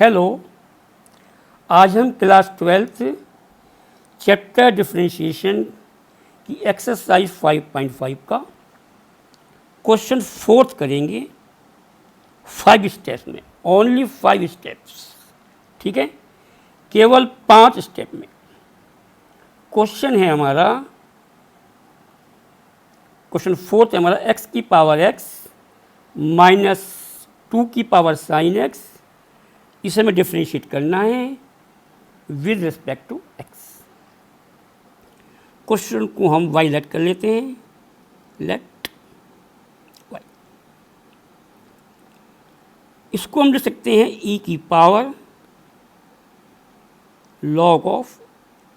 Hello, आज हम class 12th chapter differentiation की एक्सरसाइज 5.5 का क्वेश्चन 4 करेंगे 5 स्टेप्स में, ओनली 5 स्टेप्स। ठीक है, केवल 5 स्टेप में। क्वेश्चन है हमारा, क्वेश्चन 4 है हमारा x की पावर x माइनस 2 की पावर साइन x, इसे हमें डिफरेंशिएट करना है with respect to x। Question को हम y लेट कर लेते हैं, लेट y। इसको हम लिख सकते हैं e की पावर log ऑफ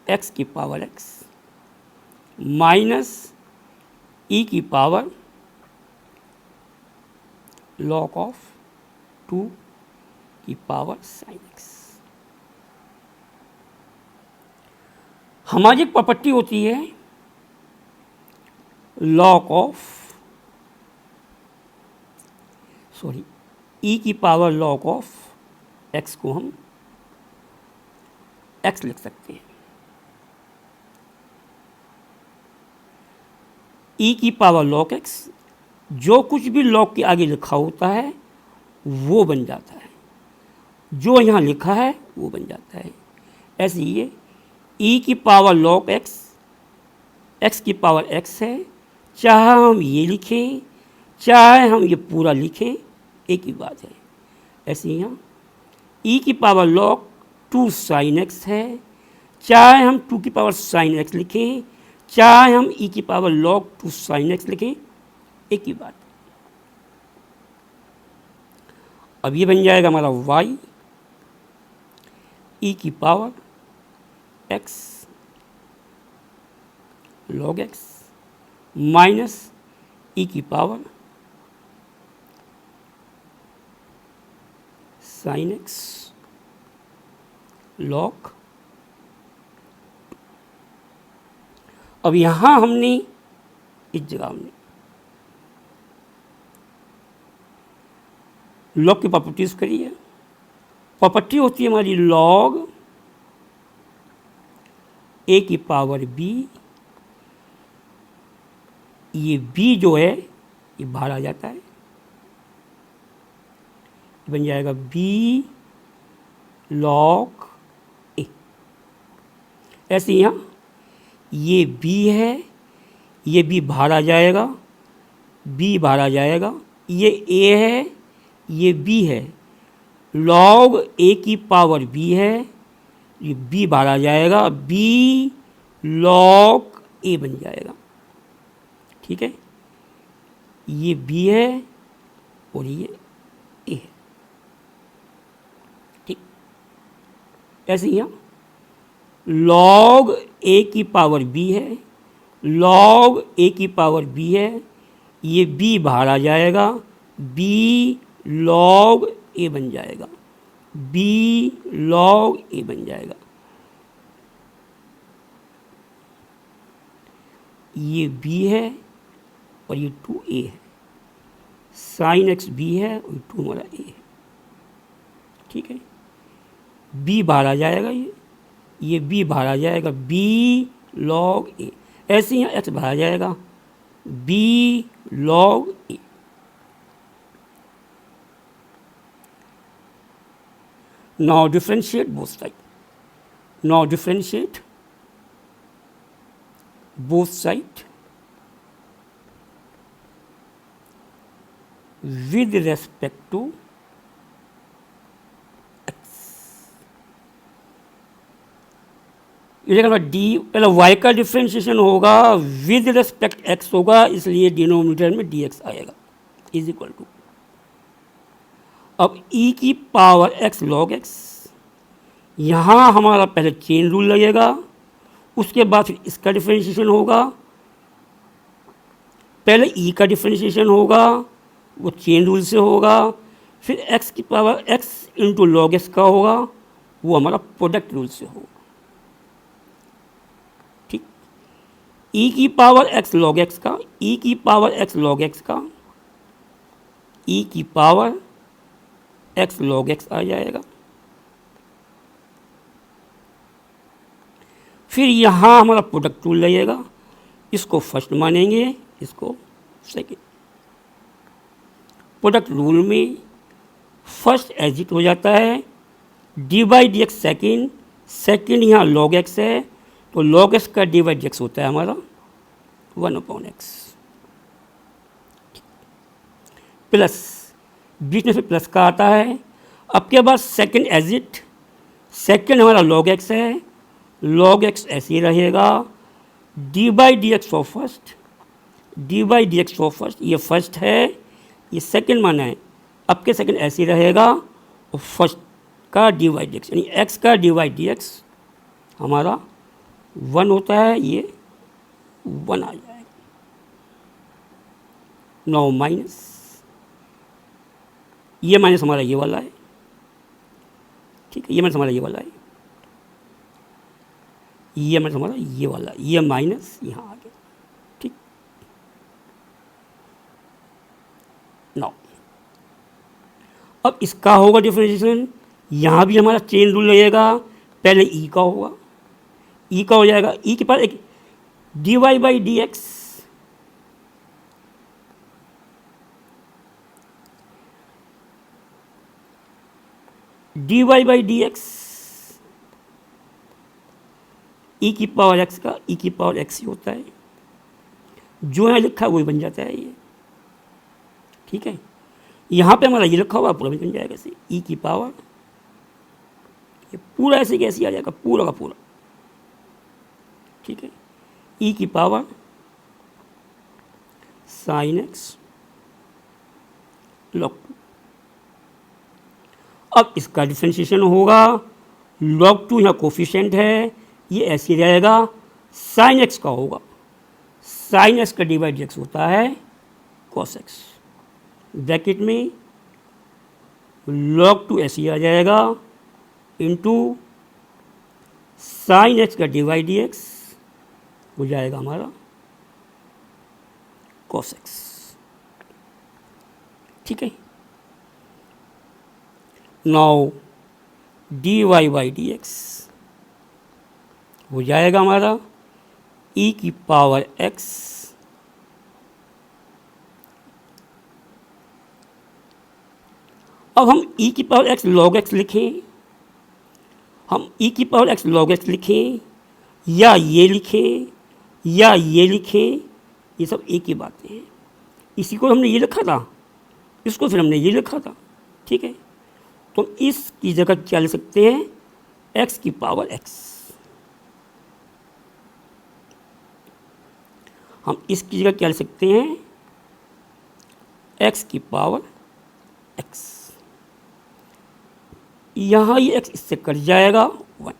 x की पावर x माइनस e की पावर log ऑफ 2 की पावर साइन x। हमारी एक प्रॉपर्टी होती है log ऑफ e की पावर log ऑफ x को हम x लिख सकते हैं। e की पावर log x, जो कुछ भी log के आगे लिखा होता है वो बन जाता है, जो यहाँ लिखा है वो बन जाता है। ऐसे ये e की पावर log x, x की पावर x है, चाहे हम ये लिखें चाहे हम ये पूरा लिखें एक ही बात है। ऐसे यहाँ e की पावर log 2 sin x है, चाहे हम 2 की पावर sin x लिखें चाहे हम e की पावर log 2 sin x लिखें एक ही बात। अब ये बन जाएगा हमारा y e की power x log x minus e की पावर sin x log। अब यहाँ हमने इस जगह हमने log की प्रॉपर्टीज करी है। प्रॉपर्टी होती है हमारी log a की पावर b, ये b जो है ये बाहर आ जाता है, बन जाएगा b log a। ऐसे यहाँ ये b है, ये b बाहर आ जाएगा, b बाहर आ जाएगा, ये a है, ये b है, log a की पावर b है, ये b बाहर आ जाएगा, b log a बन जाएगा। ठीक है, ये b है और ये a है। ठीक, ऐसे ही log a की पावर b है, log a की पावर b है, ये b बाहर आ जाएगा, b log a बन जाएगा, b log a बन जाएगा। ये b है और ये 2a है, sin x b है और 2 हमारा a है। ठीक है, b बाहर आ जाएगा, ये b बाहर आ जाएगा, b log a। ऐसे ही x बाहर आ जाएगा, b log a। Now differentiate both sides. Now differentiate both sides with respect to x। ये देखा डी पहले y का डिफ्रेंशिएशन होगा विद रेस्पेक्ट x होगा, इसलिए डिनोमिनेटर में dx आएगा इज इक्वल टू। अब e की पावर x log x, यहाँ हमारा पहले चेन रूल लगेगा, उसके बाद फिर इसका डिफरेंशिएशन होगा। पहले e का डिफरेंशिएशन होगा, वो चेन रूल से होगा, फिर x की power x into log x का होगा, वो हमारा प्रोडक्ट रूल से होगा। ठीक, e की पावर x log x का, e की पावर x log x का, e की पावर x log x आ जाएगा, फिर यहाँ हमारा प्रोडक्ट टूल लगेगा, इसको फर्स्ट मानेंगे, इसको सेकेंड। प्रोडक्ट रूल में फर्स्ट एग्जिट हो जाता है, D by D x second, second यहाँ लॉग एक्स है, तो लॉग एक्स का डी बाई डी एक्स होता है हमारा 1/x प्लस, बीच में से प्लस का आता है। अब के बाद सेकेंड एग्जिट, सेकेंड हमारा लॉग एक्स है, लॉग एक्स ऐसे ही रहेगा, D by D x for first, D by D x for first, ये फर्स्ट है, ये सेकेंड माना है, अब के सेकेंड ऐसे ही रहेगा, और फर्स्ट का डी बाई डी एक्स यानी एक्स का डी बाई डी एक्स हमारा 1 होता है, ये 1 आ जाएगा। नाउ माइनस, ये माइनस हमारा ये वाला है, ठीक है, ये माइनस हमारा ये वाला है, ये माइनस हमारा ये वाला, ये माइनस यहाँ आ गया, ठीक। नाउ अब इसका होगा डिफरेंशिएशन, यहाँ भी हमारा चेन रूल लगेगा, पहले ई का होगा, ई का हो जाएगा, ई के पास एक D Y by D X, D Y by D X, E की पावर एक्स का ई की पावर एक्स ही होता है, जो यहाँ लिखा है वही बन जाता है ये, ठीक है। यहाँ पे हमारा ये लिखा हुआ पूरा भी बन जाएगा ऐसे, ई की पावर, ये पूरा ऐसे कैसे आ जाएगा, पूरा का पूरा, ठीक है, ई की पावर साइन एक्स लॉग 2। अब इसका डिफरेंशिएशन होगा, log 2 यहाँ कोफिशिएंट है, ये ऐसे रहेगा, साइन एक्स का होगा, साइन एक्स का डी बाई डी एक्स होता है कॉस एक्स, ब्रैकेट में log 2 ऐसे ही आ जाएगा, इंटू साइन एक्स का डी बाई डी एक्स हो जाएगा हमारा कॉस एक्स, ठीक है। Now d Y by D x हो जाएगा हमारा ई की पावर एक्स, अब हम ई की पावर एक्स लॉग एक्स लिखें, हम ई की पावर एक्स लॉग एक्स लिखें, या ये लिखें, या ये लिखें, ये सब एक ही बातें हैं। इसी को हमने ये लिखा था, इसको फिर हमने ये लिखा था, ठीक है। तो इसकी जगह क्या लिख सकते हैं, एक्स की पावर एक्स, हम इसकी जगह क्या लिख सकते हैं, एक्स की पावर एक्स, यहाँ ये एक्स इससे कट जाएगा 1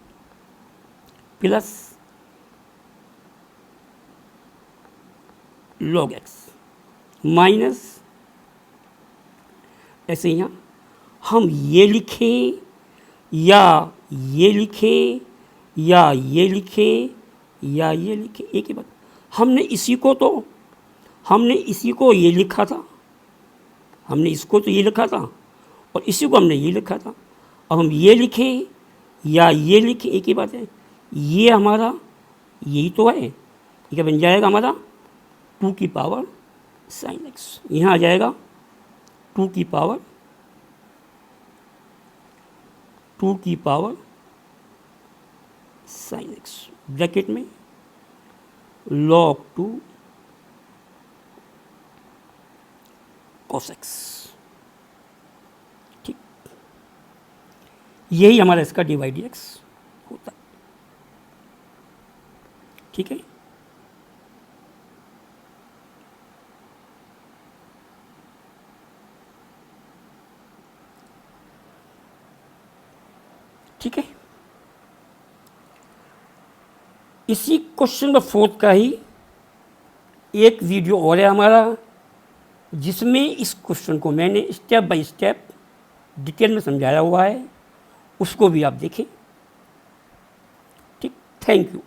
प्लस लॉग एक्स माइनस, ऐसे यहाँ हम ये लिखें, या ये लिखें, या ये लिखें, या ये लिखें, एक ही बात। हमने इसी को ये लिखा था, हमने इसको तो ये लिखा था, और इसी को हमने ये लिखा था। अब हम ये लिखें या ये लिखें, एक ही बात है। ये हमारा यही तो है, ये क्या बन जाएगा हमारा 2 की पावर साइन एक्स, यहाँ आ जाएगा 2 की पावर साइन एक्स, ब्रैकेट में log 2 cos x, ठीक। यही हमारा इसका डी बाई डी एक्स होता है, ठीक है। ठीक है, इसी क्वेश्चन नंबर 4 का ही एक वीडियो और है हमारा, जिसमें इस क्वेश्चन को मैंने स्टेप बाय स्टेप डिटेल में समझाया हुआ है, उसको भी आप देखें, ठीक। Thank you.